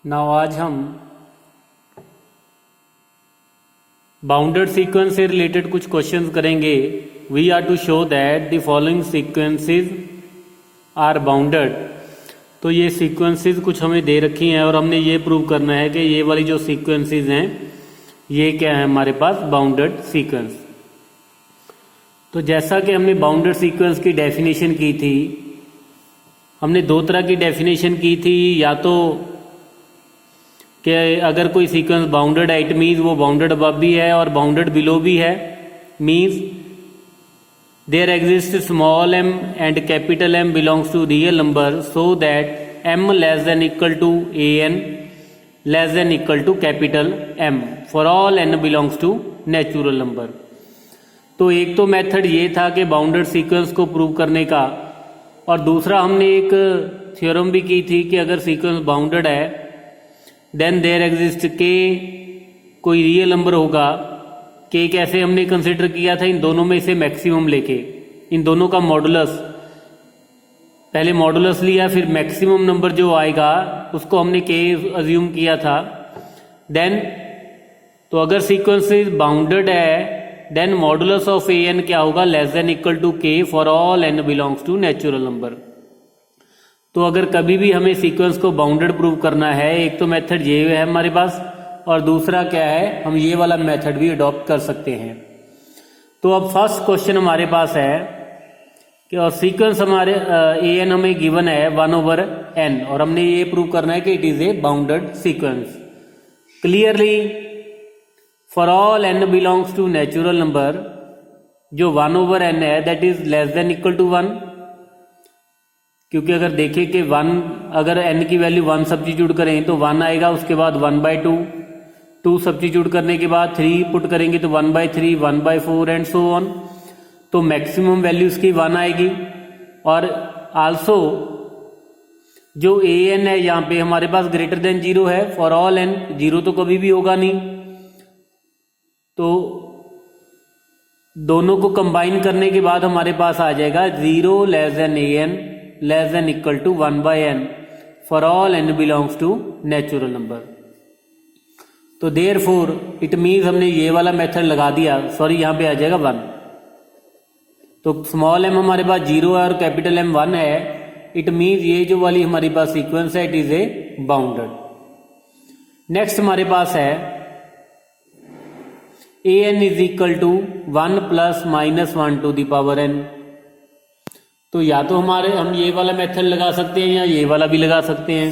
Now आज हम bounded sequence से रिलेटेड कुछ क्वेश्चंस करेंगे। We are to show that the following sequences are bounded. तो ये सीक्वेंसेस कुछ हमें दे रखी हैं और हमने ये प्रूव करना है कि ये वाली जो सीक्वेंसेस हैं ये क्या है हमारे पास बाउंडेड सीक्वेंस। तो जैसा कि हमने बाउंडेड सीक्वेंस की डेफिनेशन की थी, हमने दो तरह की डेफिनेशन की थी। या तो कि अगर कोई सीक्वेंस बाउंडेड है इट मीन्स वो बाउंडेड अबव भी है और बाउंडेड बिलो भी है। Means there exist small m and capital M belongs to real number so that m less than equal to a n less than equal to capital M for all n belongs to natural number. तो एक तो method ये था कि bounded sequence को prove करने का, और दूसरा हमने एक थ्योरम भी की थी कि अगर सीक्वेंस बाउंडेड है देन देयर एग्जिस्ट के कोई रियल नंबर होगा। के कैसे हमने कंसिडर किया था, इन दोनों में से मैक्सिमम लेके, इन दोनों का मॉडुलस, पहले मॉडुलस लिया फिर मैक्सिमम नंबर जो आएगा उसको हमने के अज्यूम किया था। देन तो अगर सीक्वेंस बाउंडेड है then modulus of a n क्या होगा, less than equal to k for all n belongs to natural number. तो अगर कभी भी हमें सीक्वेंस को बाउंडेड प्रूव करना है, एक तो मेथड ये है हमारे पास, और दूसरा क्या है, हम ये वाला मेथड भी अडॉप्ट कर सकते हैं। तो अब फर्स्ट क्वेश्चन हमारे पास है कि और सीक्वेंस हमारे ए एन हमें गिवन है 1/n और हमने ये प्रूव करना है कि it is a bounded sequence. Clearly for all n belongs to natural number जो 1/n है that is less than equal to 1, क्योंकि अगर देखें कि 1 अगर n की वैल्यू 1 सब्स्टिट्यूट करें तो 1 आएगा, उसके बाद 1/2, 2 सब्स्टिट्यूट करने के बाद 3 पुट करेंगे तो 1/3, 1/4 एंड सो ऑन। तो मैक्सिमम वैल्यू इसकी 1 आएगी। और आल्सो जो ए एन है यहाँ पे हमारे पास ग्रेटर देन 0 है फॉर ऑल n, 0 तो कभी भी होगा नहीं। तो दोनों को कंबाइन करने के बाद हमारे पास आ जाएगा 0 less than a n less than equal to 1/n for all n belongs to natural number. तो देयरफॉर इट मीन्स हमने ये वाला मेथड लगा दिया, सॉरी यहाँ पे आ जाएगा 1। तो स्मॉल m हमारे पास 0 है और कैपिटल M 1 है, इट मीन्स ये जो वाली हमारे पास सीक्वेंस है it is a bounded. Next हमारे पास है a n is equal to 1 + -1 to the power n। तो या तो हम ये वाला मेथड लगा सकते हैं या ये वाला भी लगा सकते हैं।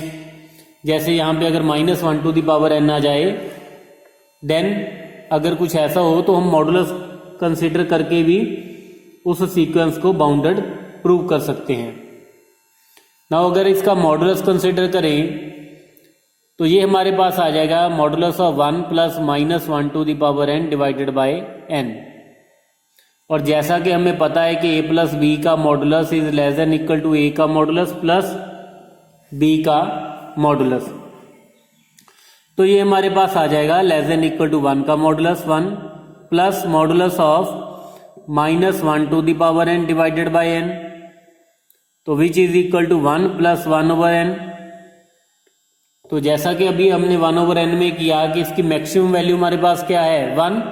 जैसे यहाँ पे अगर -1 टू द पावर n आ जाए देन अगर कुछ ऐसा हो तो हम मॉडुलस कंसिडर करके भी उस सीक्वेंस को बाउंडेड प्रूव कर सकते हैं। नाउ अगर इसका मॉडुलस कंसिडर करें तो ये हमारे पास आ जाएगा modulus of 1 + -1 to the power n divided by n। और जैसा कि हमें पता है कि a + b का modulus is less than equal to a का मॉडुलस प्लस b का मॉडुलस। तो ये हमारे पास आ जाएगा लेस देन इक्वल टू 1 का modulus 1 plus modulus of -1 to the power n divided by n, तो which is equal to 1 + 1/n। तो जैसा कि अभी हमने 1/n में किया कि इसकी मैक्सिमम वैल्यू हमारे पास क्या है 1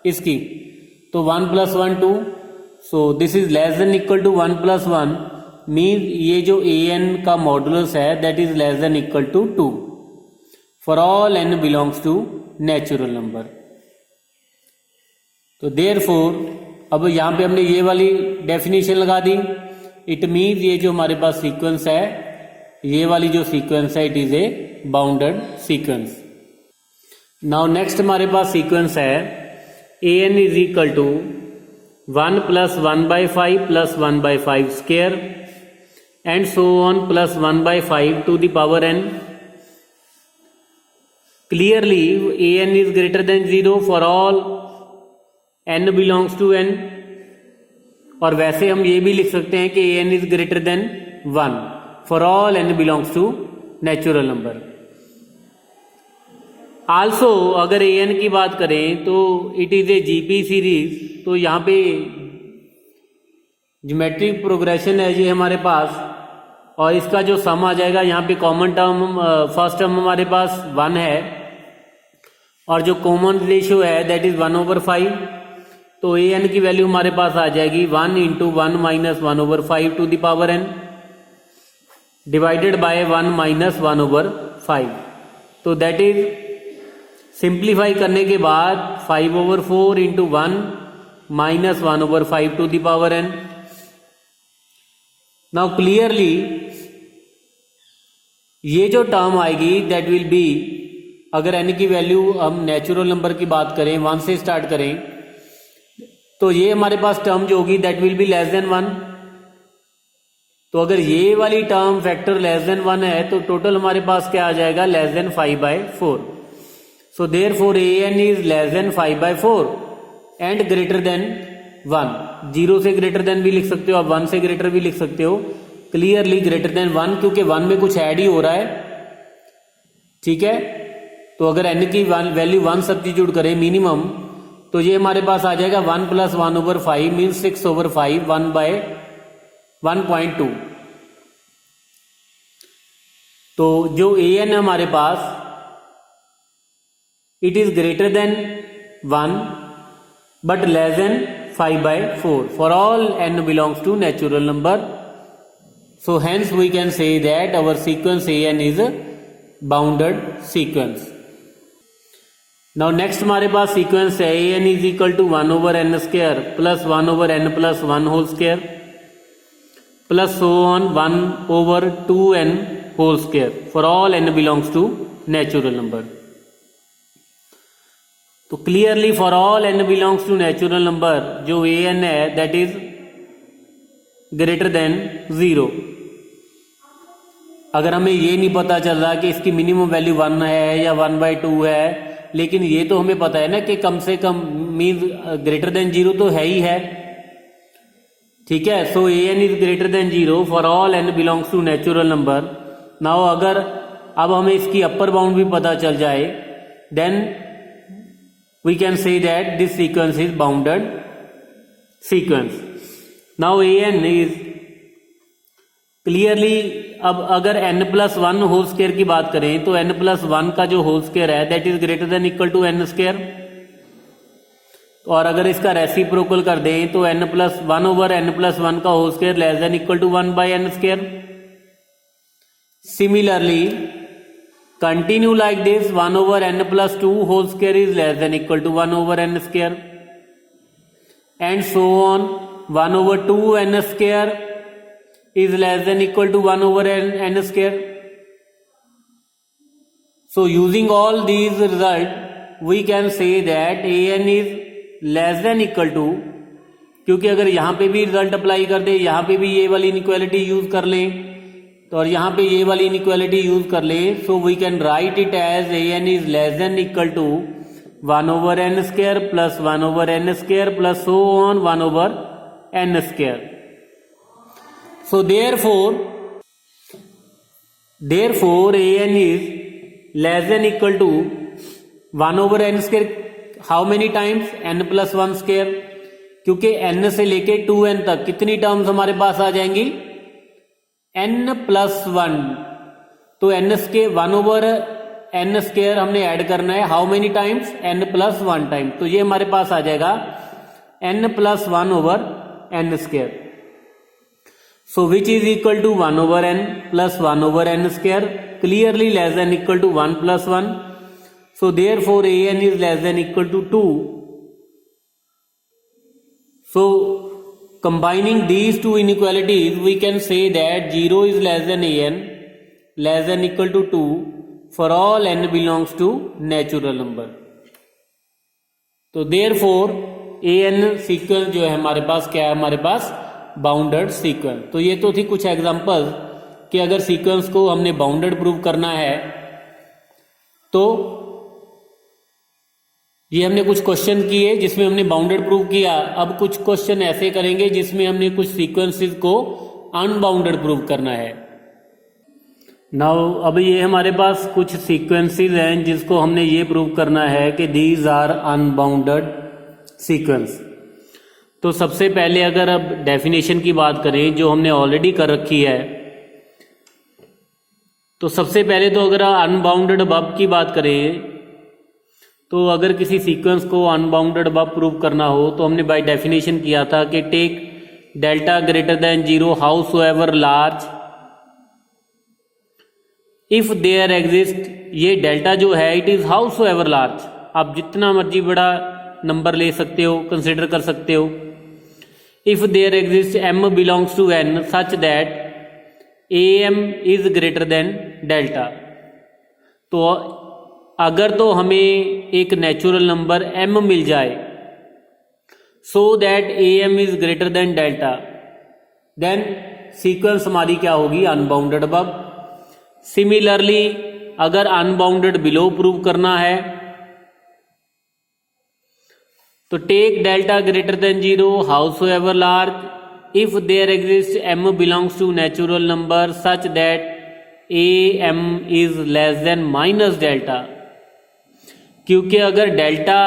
इसकी, तो 1 + 1 2, so this is less than equal to 1 + 1 mean ये जो ए एन का मॉडुलस है that is less than equal to 2 for all n belongs to natural number. तो देयरफॉर अब यहाँ पे हमने ये वाली डेफिनेशन लगा दी, इट मीन्स ये जो हमारे पास सीक्वेंस है ये वाली जो सीक्वेंस है it is a bounded sequence. Now next हमारे पास सीक्वेंस है a n is equal to 1 + 1/5 + 1/5 square and so on plus 1/5 to the power n। Clearly a n is greater than 0 for all n belongs to n। और वैसे हम ये भी लिख सकते हैं कि a n is greater than 1 for all n belongs to natural number. Also अगर ए एन की बात करें तो it is a GP series. तो यहाँ पे ज्योमेट्रिक प्रोग्रेशन है ये हमारे पास, और इसका जो सम आ जाएगा, यहाँ पे कॉमन टर्म फर्स्ट टर्म हमारे पास 1 है और जो कॉमन रेशियो है दैट इज 1/5। तो ए एन की वैल्यू हमारे पास आ जाएगी 1 × 1 - 1/5 to the power n divided by 1 - 1/5। तो दैट इज सिंप्लीफाई करने के बाद 5/4 × 1 - 1/5 to the power n। Now clearly ये जो टर्म आएगी दैट विल बी, अगर n की वैल्यू हम नेचुरल नंबर की बात करें 1 से स्टार्ट करें, तो ये हमारे पास टर्म जो होगी that will be less than 1। तो अगर ये वाली टर्म फैक्टर लेस देन 1 है तो टोटल हमारे पास क्या आ जाएगा, less than 5/4। So therefore a n is less than 5/4 and greater than 1। 0 से ग्रेटर देन भी लिख सकते हो आप, 1 से ग्रेटर भी लिख सकते हो, क्लियरली ग्रेटर देन 1 क्योंकि 1 में कुछ ऐड ही हो रहा है। ठीक है, तो अगर n की वैल्यू 1 सब्स्टिट्यूट करें मिनिमम, तो ये हमारे पास आ जाएगा 1 + 1/5 मीन्स 6/5 1/1.2। तो जो ए एन है हमारे पास it is greater than 1 but less than 5/4 for all n belongs to natural number. So hence we can say that our sequence a n is bounded sequence. Now next हमारे पास sequence है a n is equal to 1/n² plus 1/n + 1 whole square plus so on 1/2n whole square for all n belongs to natural number. तो clearly for all n belongs to natural number जो a n है that is greater than 0। अगर हमें ये नहीं पता चल रहा कि इसकी मिनिमम वैल्यू 1 है या 1/2 है, लेकिन ये तो हमें पता है ना कि कम से कम मीन्स ग्रेटर देन 0 तो है ही है। ठीक है, so a n is greater than 0 for all n belongs to natural number. Now अगर अब हमें इसकी अपर बाउंड भी पता चल जाए then we can say that this sequence is bounded sequence. Now a n is clearly, अब अगर n + 1 होल स्क्वायर की बात करें तो n + 1 का जो होल स्क्वायर है that is greater than equal to n²। और अगर इसका रेसिप्रोकल कर दें तो n + 1/n + 1 का whole square less than equal to 1/n²। Similarly continue like this 1/n + 2 whole square is less than equal to 1/n² and so on 1/2n² is less than equal to 1/n². So using all these results we can say that an is less than equal to, क्योंकि अगर यहाँ पे भी result apply कर दे, यहाँ पे भी ये वाली इनइक्वालिटी यूज कर लें तो और यहाँ पे ये वाली इनइक्वालिटी यूज कर लें, so we can write it as an is less than equal to 1/n² plus 1/n² plus so on 1/n². So therefore an is less than equal to 1/n²। how many times? n + 1², क्योंकि n से लेके 2n तक कितनी terms हमारे पास आ जाएंगी, n + 1। तो n² 1/n² हमने ऐड करना है, how many times, n + 1 time. तो ये हमारे पास आ जाएगा n + 1/n²। So which is equal to 1/n plus 1/n², clearly less than equal to 1 + 1. So therefore an is less than equal to 2. So combining these two inequalities we can say that 0 is less than an less than equal to 2 for all n belongs to natural number. तो therefore an sequence जो है हमारे पास क्या है, हमारे पास bounded sequence. तो ये तो थी कुछ एग्जांपल्स कि अगर सीक्वेंस को हमने बाउंडेड प्रूव करना है तो ये हमने कुछ क्वेश्चन किए जिसमें हमने बाउंडेड प्रूव किया। अब कुछ क्वेश्चन ऐसे करेंगे जिसमें हमने कुछ सीक्वेंसेस को अनबाउंडेड प्रूव करना है। नाउ अब ये हमारे पास कुछ सीक्वेंसेस हैं जिसको हमने ये प्रूव करना है कि दीज आर अनबाउंडेड सीक्वेंस। तो सबसे पहले अगर अब डेफिनेशन की बात करें जो हमने ऑलरेडी कर रखी है, तो सबसे पहले तो अगर अनबाउंडेड अबव की बात करें तो अगर किसी सीक्वेंस को अनबाउंडेड अबव प्रूव करना हो तो हमने बाय डेफिनेशन किया था कि take delta greater than 0 howsoever large if there exist, ये डेल्टा जो है इट इज हाउसएवर लार्ज, आप जितना मर्जी बड़ा नंबर ले सकते हो, कंसिडर कर सकते हो। If there exist m belongs to n such that am is greater than delta, तो अगर तो हमें एक नेचुरल नंबर m मिल जाए so that am is greater than delta, then sequence हमारी क्या होगी, अनबाउंडेड अबव। सिमिलरली अगर अनबाउंडेड बिलो प्रूव करना है तो take delta greater than 0 howsoever large if there exist m belongs to natural number such that am is less than minus delta, क्योंकि अगर delta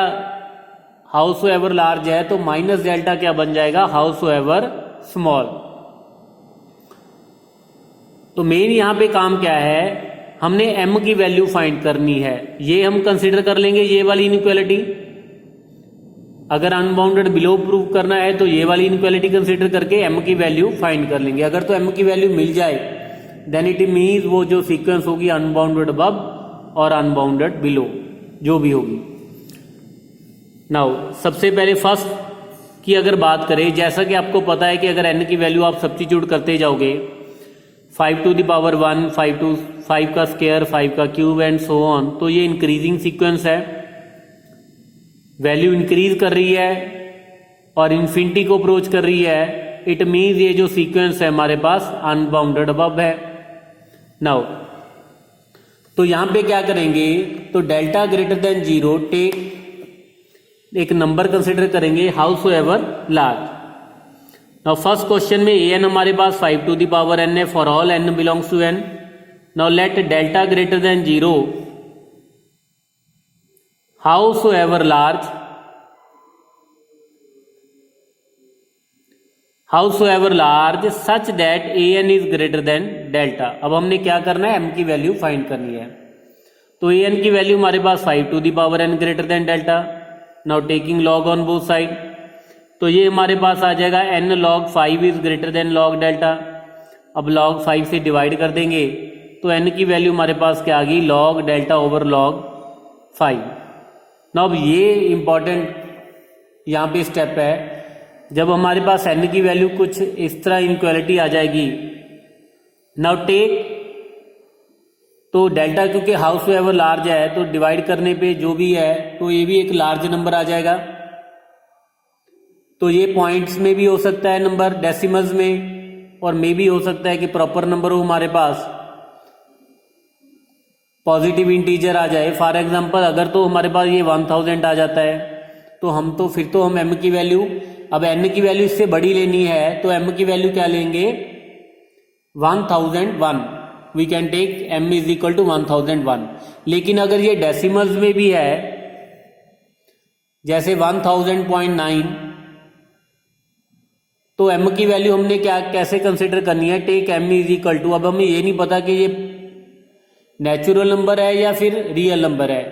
हाउसएवर large है तो माइनस डेल्टा क्या बन जाएगा, हाउसएवर स्मॉल। तो मेन यहां पे काम क्या है, हमने m की वैल्यू फाइंड करनी है। ये हम कंसीडर कर लेंगे ये वाली इनइक्वालिटी, अगर अनबाउंडेड बिलो प्रूव करना है तो ये वाली इनइक्वालिटी कंसीडर करके m की वैल्यू फाइंड कर लेंगे। अगर तो m की वैल्यू मिल जाए देन इट मीन्स वो जो सीक्वेंस होगी अनबाउंडेड अबव और अनबाउंडेड बिलो जो भी होगी। नाउ सबसे पहले फर्स्ट की अगर बात करें, जैसा कि आपको पता है कि अगर n की वैल्यू आप सब्स्टिट्यूट करते जाओगे 5 to the power 1, 5 का स्क्वायर, 5 का क्यूब एंड सो ऑन, तो ये इंक्रीजिंग सीक्वेंस है, वैल्यू इंक्रीज कर रही है और इन्फिनिटी को अप्रोच कर रही है। इट मीन्स ये जो सीक्वेंस है हमारे पास अनबाउंडेड अबव है। नाउ तो यहां पे क्या करेंगे, तो डेल्टा ग्रेटर देन 0 टेक एक नंबर कंसिडर करेंगे howsoever large. Now first question में an हमारे पास 5 to the power n है for all n belongs to n। Now let delta greater than 0 howsoever large, howsoever large such that an is greater than delta. अब हमने क्या करना है, m की वैल्यू फाइंड करनी है। तो an की वैल्यू हमारे पास 5 to the power n greater than delta. Now taking log on both side, तो ये हमारे पास आ जाएगा n log 5 is greater then log delta. अब log 5 से डिवाइड कर देंगे तो n की वैल्यू हमारे पास क्या आ गई, log delta over log 5। Now अब ये इंपॉर्टेंट यहाँ पे स्टेप है, जब हमारे पास n की वैल्यू कुछ इस तरह इनइक्वालिटी आ जाएगी। नाउ टेक, तो डेल्टा क्योंकि हाउसएवर लार्ज है तो डिवाइड करने पे जो भी है तो ये भी एक लार्ज नंबर आ जाएगा। तो ये पॉइंट्स में भी हो सकता है नंबर, डेसिमल्स में, और मे भी हो सकता है कि प्रॉपर नंबर हो हमारे पास, पॉजिटिव इंटीजर आ जाए। फॉर एग्जांपल अगर तो हमारे पास ये 1000 आ जाता है तो हम तो फिर तो हम m की वैल्यू, अब n की वैल्यू इससे बड़ी लेनी है तो m की वैल्यू क्या लेंगे, 1001। We can take m is equal to 1001। लेकिन अगर ये डेसिमल्स में भी है जैसे 1000.9 तो m की वैल्यू हमने क्या कैसे कंसिडर करनी है, take m is equal to, अब हमें ये नहीं पता कि ये नेचुरल नंबर है या फिर रियल नंबर है,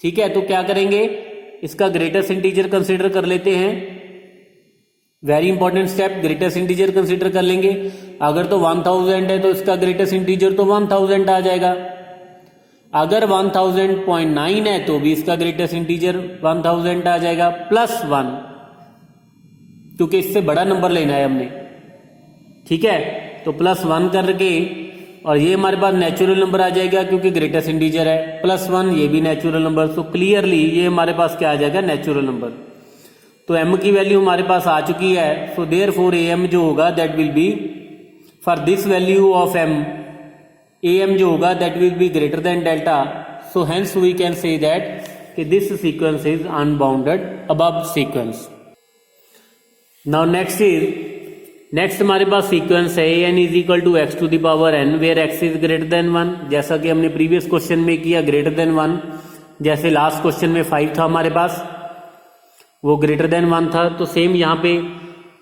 ठीक है। तो क्या करेंगे, इसका ग्रेटेस्ट इंटीजर कंसिडर कर लेते हैं। Very important step, greatest integer consider कर लेंगे। अगर तो 1000 है तो इसका ग्रेटेस्ट इंटीजर तो 1000 आ जाएगा। अगर 1000.9 है तो भी इसका ग्रेटेस्ट इंटीजर 1000 आ जाएगा प्लस 1, क्योंकि इससे बड़ा नंबर लेना है हमने, ठीक है। तो प्लस 1 करके, और ये हमारे पास नेचुरल नंबर आ जाएगा क्योंकि ग्रेटेस्ट इंटीजर है, प्लस 1 ये भी नेचुरल नंबर। तो क्लियरली ये हमारे पास क्या आ जाएगा, नेचुरल नंबर। तो m की वैल्यू हमारे पास आ चुकी है। सो देयरफॉर am जो होगा that will be, for this value of m, am जो होगा that will be greater than delta. So hence we can say that कि this sequence is unbounded above sequence. Now next हमारे पास sequence है n is equal to x to the power n where x is greater than 1, जैसा कि हमने previous question में किया greater than 1। जैसे लास्ट क्वेश्चन में 5 था हमारे पास, वो ग्रेटर देन 1 था, तो सेम यहाँ पे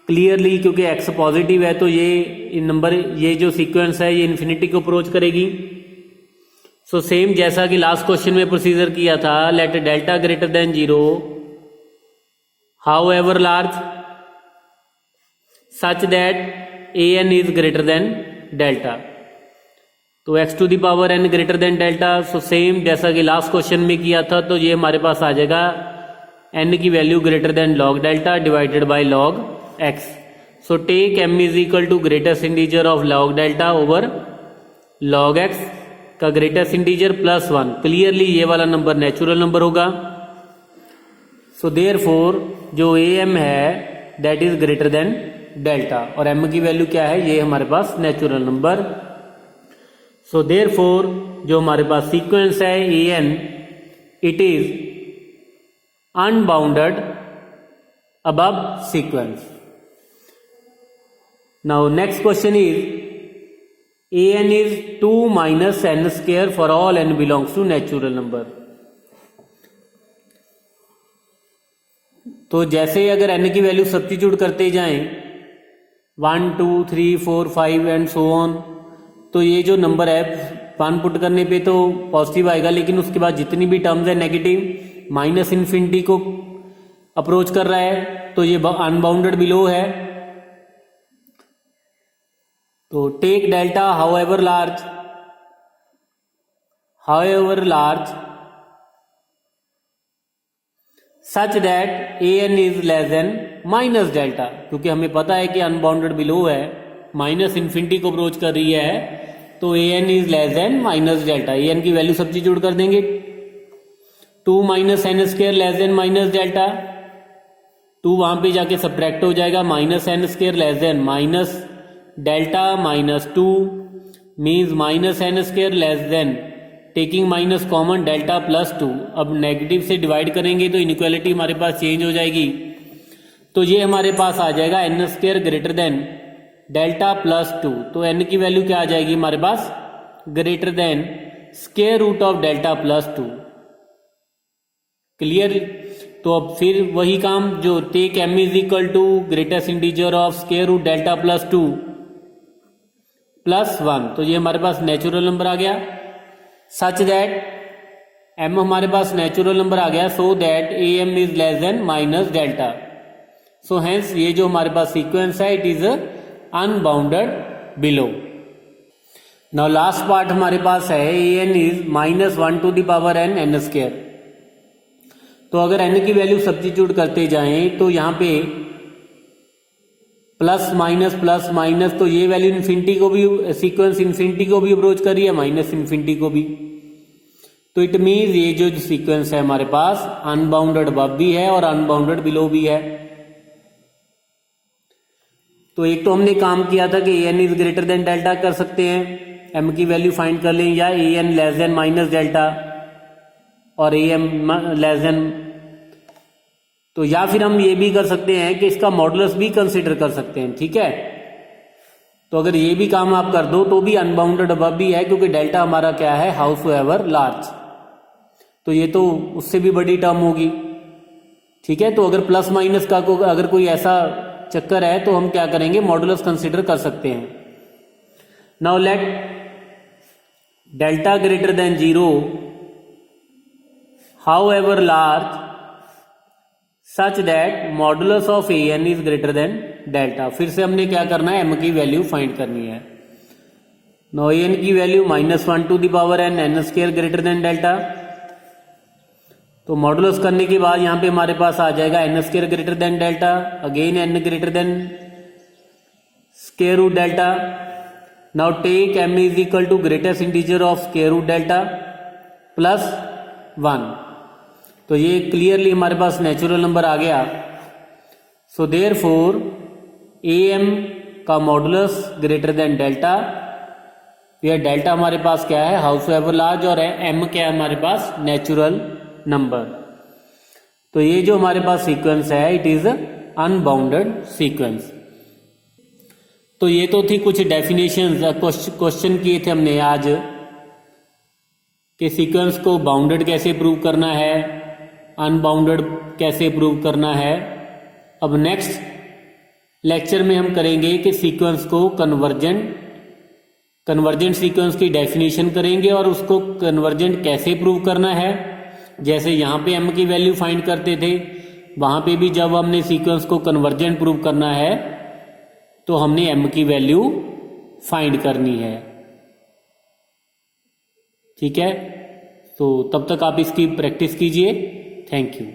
क्लियरली, क्योंकि एक्स पॉजिटिव है तो ये नंबर, ये जो सीक्वेंस है ये इन्फिनिटी को अप्रोच करेगी। सो सेम जैसा कि लास्ट क्वेश्चन में प्रोसीजर किया था, let delta greater than 0 however large such that a n is greater than delta. तो x to the power n greater than delta. So same जैसा कि लास्ट क्वेश्चन में किया था, तो ये हमारे पास आ जाएगा n की value greater than log delta divided by log x। So take m is equal to greatest integer of log delta over log x का ग्रेटेस्ट इंटीजर +1। क्लियरली ये वाला नंबर नेचुरल नंबर होगा। सो देयरफॉर जो am है that is greater than delta, और m की value क्या है, ये हमारे पास नेचुरल नंबर। सो देयरफॉर जो हमारे पास सीक्वेंस है an, it is unbounded above sequence. Now next question is an is 2 minus n square for all n belongs to natural number। तो जैसे अगर n की वैल्यू सब्स्टिट्यूट करते जाएं 1 2 3 4 5 एंड सो ऑन, तो ये जो नंबर है 1 पुट करने पे तो पॉजिटिव आएगा, लेकिन उसके बाद जितनी भी टर्म्स है नेगेटिव माइनस इन्फिनिटी को अप्रोच कर रहा है, तो ये अनबाउंडेड बिलो है। तो take delta however large such that a n is less than minus delta, क्योंकि हमें पता है कि अनबाउंडेड बिलो है, माइनस इन्फिनिटी को अप्रोच कर रही है, तो a n is less than minus delta. A n की वैल्यू सब्स्टिट्यूट कर देंगे, 2 minus n square less than minus delta, 2 वहां पे जाके सब्ट्रैक्ट हो जाएगा, minus n square less than minus delta minus 2 means minus n square less than, taking minus common delta +2। अब negative से डिवाइड करेंगे तो इनइक्वालिटी हमारे पास चेंज हो जाएगी, तो ये हमारे पास आ जाएगा n square greater than delta +2। तो एन की वैल्यू क्या आ जाएगी हमारे पास, greater than square root of delta +2। Clear. तो अब फिर वही काम जो take m is equal to greatest integer of square root delta +2 +1, तो ये हमारे पास नेचुरल नंबर आ गया। सच दैट m हमारे पास नेचुरल नंबर आ गया, so that am is less than minus delta. So hence ये जो हमारे पास सीक्वेंस है it is unbounded below. Now last part हमारे पास है an is -1 to the power n n square. तो अगर n की वैल्यू सब्स्टिट्यूट करते जाएं तो यहाँ पे प्लस माइनस, तो ये वैल्यू इन्फिनिटी को भी, सीक्वेंस इन्फिनिटी को भी अप्रोच कर रही है, माइनस इन्फिनिटी को भी। तो इट मीन्स ये जो सीक्वेंस है हमारे पास अनबाउंडेड अबव भी है और अनबाउंडेड बिलो भी है। तो एक तो हमने काम किया था कि an is greater than delta कर सकते हैं, m की वैल्यू फाइंड कर लें, या an less than minus delta और am लेस देन, तो या फिर हम ये भी कर सकते हैं कि इसका मॉडुलस भी कंसिडर कर सकते हैं। ठीक है, तो अगर ये भी काम आप कर दो तो भी अनबाउंडेड अबव भी है, क्योंकि डेल्टा हमारा क्या है, हाउसएवर लार्ज, तो ये तो उससे भी बड़ी टर्म होगी। ठीक है, तो अगर प्लस माइनस का अगर कोई ऐसा चक्कर है तो हम क्या करेंगे, मॉडुलस कंसिडर कर सकते हैं। Now let delta greater than 0 however large such that modulus of a n is greater than delta. फिर से हमने क्या करना है, m की वैल्यू फाइंड करनी है। नो ए एन की value -1 to the power n n square greater than delta. तो मॉडुलस करने के बाद यहाँ पे हमारे पास आ जाएगा n square greater than delta, again n greater than square root delta. Now take m is equal to greatest integer of square root delta +1। तो ये क्लियरली हमारे पास नेचुरल नंबर आ गया। सो देयरफॉर am का मॉडुलस ग्रेटर देन डेल्टा, यह delta हमारे पास क्या है, हाउसएवर लार्ज, और m क्या है हमारे पास, नेचुरल नंबर। तो ये जो हमारे पास सीक्वेंस है इट इज अनबाउंडेड सीक्वेंस। तो ये तो थी कुछ डेफिनेशंस, क्वेश्चन किए थे हमने आज कि सीक्वेंस को बाउंडेड कैसे प्रूव करना है, अनबाउंडेड कैसे प्रूव करना है। अब नेक्स्ट लेक्चर में हम करेंगे कि सीक्वेंस को कन्वर्जेंट सीक्वेंस की डेफिनेशन करेंगे और उसको कन्वर्जेंट कैसे प्रूव करना है। जैसे यहाँ पे m की वैल्यू फाइंड करते थे, वहाँ पे भी जब हमने सीक्वेंस को कन्वर्जेंट प्रूव करना है तो हमने m की वैल्यू फाइंड करनी है। ठीक है, तो तब तक आप इसकी प्रैक्टिस कीजिए। Thank you.